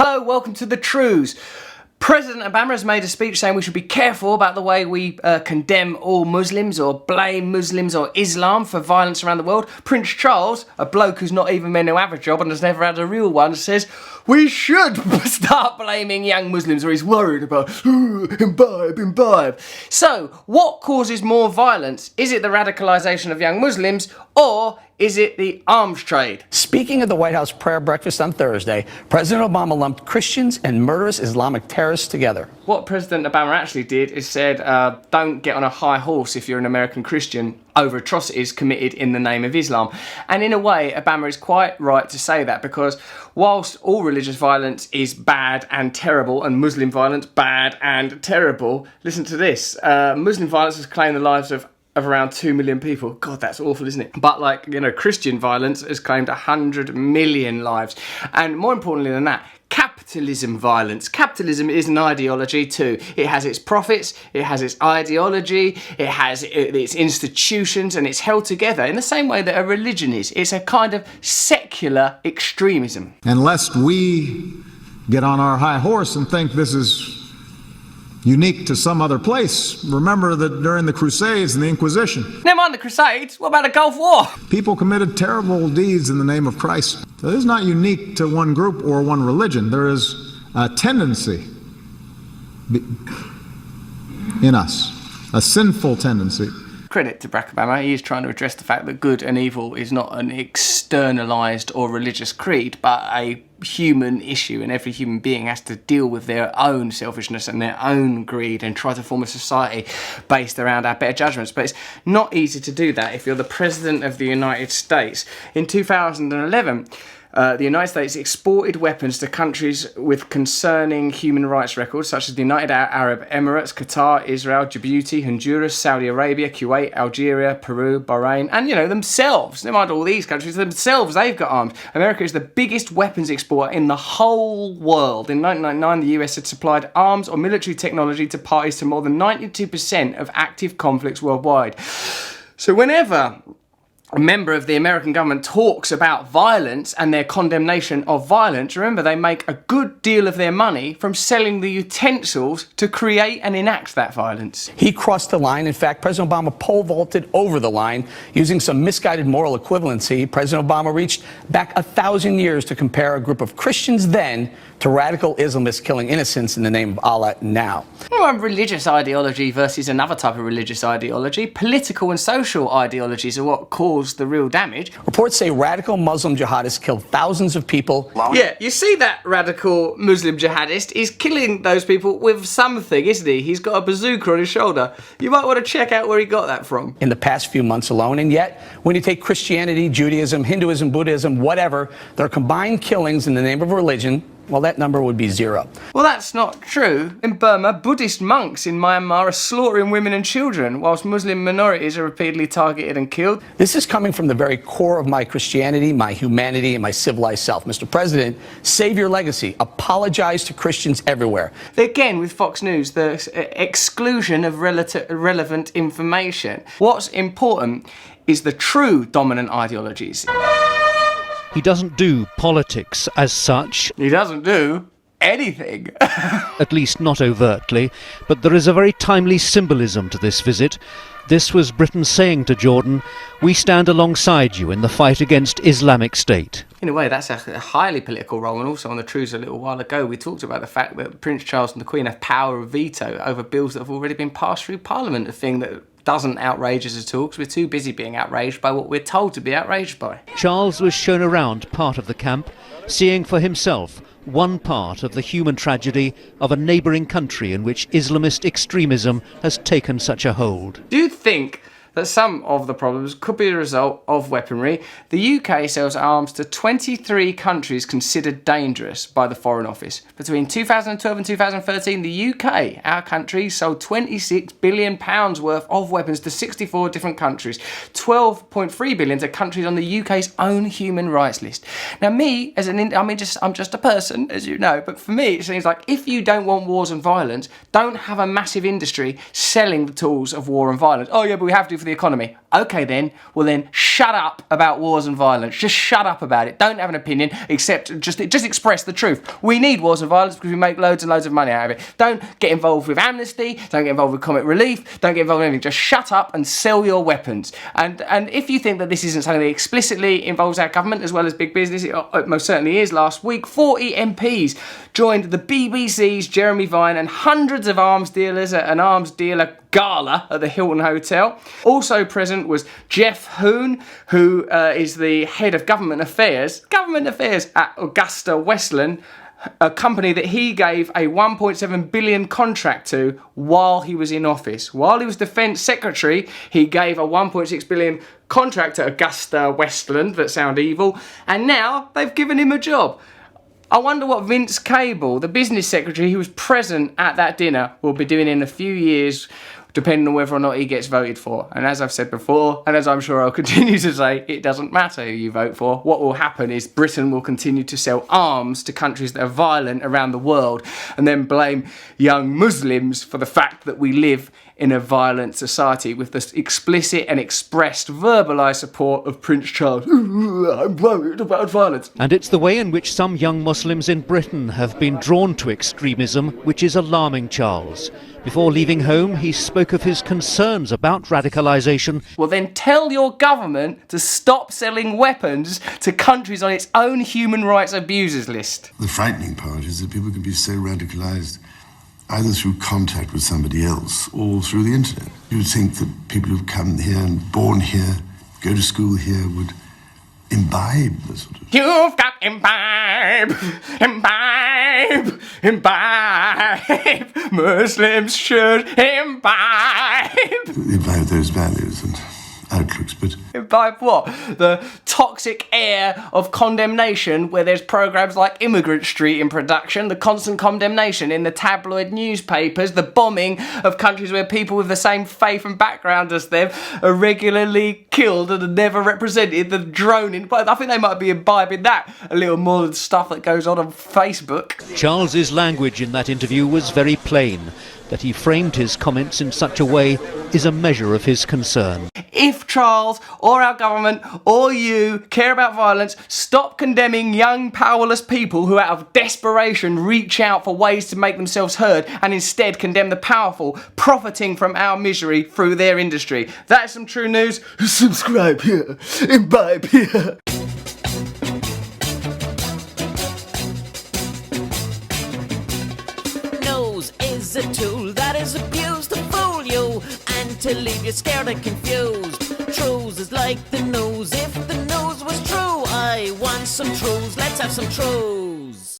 Hello, welcome to the Trews. President Obama has made a speech saying we should be careful about the way we condemn all Muslims or blame Muslims or Islam for violence around the world. Prince Charles, a bloke who's not even meant to have a job and has never had a real one, says we should start blaming young Muslims, or he's worried about imbibe. So, what causes more violence? Is it the radicalisation of young Muslims, or is it the arms trade? Speaking at the White House prayer breakfast on Thursday, President Obama lumped Christians and murderous Islamic terrorists together. What President Obama actually did is said, don't get on a high horse if you're an American Christian over atrocities committed in the name of Islam. And in a way, Obama is quite right to say that, because whilst all religious violence is bad and terrible, and Muslim violence bad and terrible, listen to this. Muslim violence has claimed the lives of around 2 million people. God, that's awful, isn't it? But Christian violence has claimed 100 million lives. And more importantly than that, capitalism violence. Capitalism is an ideology too. It has its profits, it has its ideology, it has its institutions, and it's held together in the same way that a religion is. It's a kind of secular extremism. And lest we get on our high horse and think this is unique to some other place, remember that during the Crusades and the Inquisition, Never mind the Crusades, what about the Gulf War? people committed terrible deeds in the name of Christ. So this is not unique to one group or one religion. There is a tendency in us, a sinful tendency. Credit to Barack Obama, he is trying to address the fact that good and evil is not an externalised or religious creed, but a human issue, and every human being has to deal with their own selfishness and their own greed and try to form a society based around our better judgments. But it's not easy to do that if you're the President of the United States. In 2011, the United States exported weapons to countries with concerning human rights records, such as the United Arab Emirates, Qatar, Israel, Djibouti, Honduras, Saudi Arabia, Kuwait, Algeria, Peru, Bahrain, and, themselves. Never mind all these countries, themselves, they've got arms. America is the biggest weapons exporter in the whole world. In 1999, the US had supplied arms or military technology to parties to more than 92% of active conflicts worldwide. So whenever a member of the American government talks about violence and their condemnation of violence, remember they make a good deal of their money from selling the utensils to create and enact that violence. He crossed the line. In fact, President Obama pole vaulted over the line using some misguided moral equivalency. President Obama reached back 1,000 years to compare a group of Christians then to radical Islamists killing innocents in the name of Allah now. Religious ideology versus another type of religious ideology. Political and social ideologies are what cause the real damage. Reports say radical Muslim jihadists killed thousands of people. Yeah, you see that radical Muslim jihadist is killing those people with something, isn't he? He's got a bazooka on his shoulder. You might want to check out where he got that from. In the past few months alone, and yet, when you take Christianity, Judaism, Hinduism, Buddhism, whatever, their combined killings in the name of religion, well, that number would be zero. Well, that's not true. In Burma, Buddhist monks in Myanmar are slaughtering women and children, whilst Muslim minorities are repeatedly targeted and killed. This is coming from the very core of my Christianity, my humanity, and my civilized self. Mr. President, save your legacy. Apologize to Christians everywhere. Again, with Fox News, the exclusion of relevant information. What's important is the true dominant ideologies. He doesn't do politics as such. He doesn't do anything. At least not overtly, but there is a very timely symbolism to this visit. This was Britain saying to Jordan, we stand alongside you in the fight against Islamic State. In a way, that's a highly political role, and also on the Trews a little while ago, we talked about the fact that Prince Charles and the Queen have power of veto over bills that have already been passed through Parliament, a thing that doesn't outrage us at all, because we're too busy being outraged by what we're told to be outraged by. Charles was shown around part of the camp, seeing for himself one part of the human tragedy of a neighbouring country in which Islamist extremism has taken such a hold. Do you think that some of the problems could be a result of weaponry? The UK sells arms to 23 countries considered dangerous by the Foreign Office. Between 2012 and 2013, the UK, our country, sold £26 billion worth of weapons to 64 different countries. 12.3 billion to countries on the UK's own human rights list. Now me, I'm just a person, as you know, but for me it seems like if you don't want wars and violence, don't have a massive industry selling the tools of war and violence. Oh yeah, but we have to for the the economy. Okay then, well then shut up about wars and violence. Just shut up about it. Don't have an opinion, except just express the truth. We need wars and violence because we make loads and loads of money out of it. Don't get involved with amnesty, don't get involved with comic relief, don't get involved with anything. Just shut up and sell your weapons. And if you think that this isn't something that explicitly involves our government as well as big business, it most certainly is. Last week, 40 MPs joined the BBC's Jeremy Vine and hundreds of arms dealers at an arms dealer gala at the Hilton Hotel. Also present was Jeff Hoon, who is the head of government affairs at Augusta Westland, a company that he gave a 1.7 billion contract to while he was in office. While he was Defence Secretary, he gave a 1.6 billion contract to Augusta Westland, that sound evil, and now they've given him a job. I wonder what Vince Cable, the business secretary who was present at that dinner, will be doing in a few years, depending on whether or not he gets voted for. And as I've said before, and as I'm sure I'll continue to say, it doesn't matter who you vote for. What will happen is Britain will continue to sell arms to countries that are violent around the world and then blame young Muslims for the fact that we live in a violent society with the explicit and expressed verbalised support of Prince Charles. I'm worried about violence. And it's the way in which some young Muslims in Britain have been drawn to extremism which is alarming Charles. Before leaving home, he spoke of his concerns about radicalisation. Well, then tell your government to stop selling weapons to countries on its own human rights abusers list. The frightening part is that people can be so radicalised either through contact with somebody else or through the internet. You would think that people who've come here and born here, go to school here, would imbibe the sort of... You've got imbibe, imbibe, imbibe. Muslims should imbibe. Imbibe those values and outlooks, but... Imbibe what? The toxic air of condemnation where there's programmes like Immigrant Street in production, the constant condemnation in the tabloid newspapers, the bombing of countries where people with the same faith and background as them are regularly killed and are never represented, the droning. But I think they might be imbibing that a little more than stuff that goes on Facebook. Charles's language in that interview was very plain. That he framed his comments in such a way is a measure of his concern. If Charles or our government or you care about violence, stop condemning young, powerless people who out of desperation reach out for ways to make themselves heard and instead condemn the powerful, profiting from our misery through their industry. That's some true news. Subscribe here, imbibe here. Is a tool that is abused to fool you and to leave you scared and confused. Trews is like the news. If the news was true, I want some Trews. Let's have some Trews.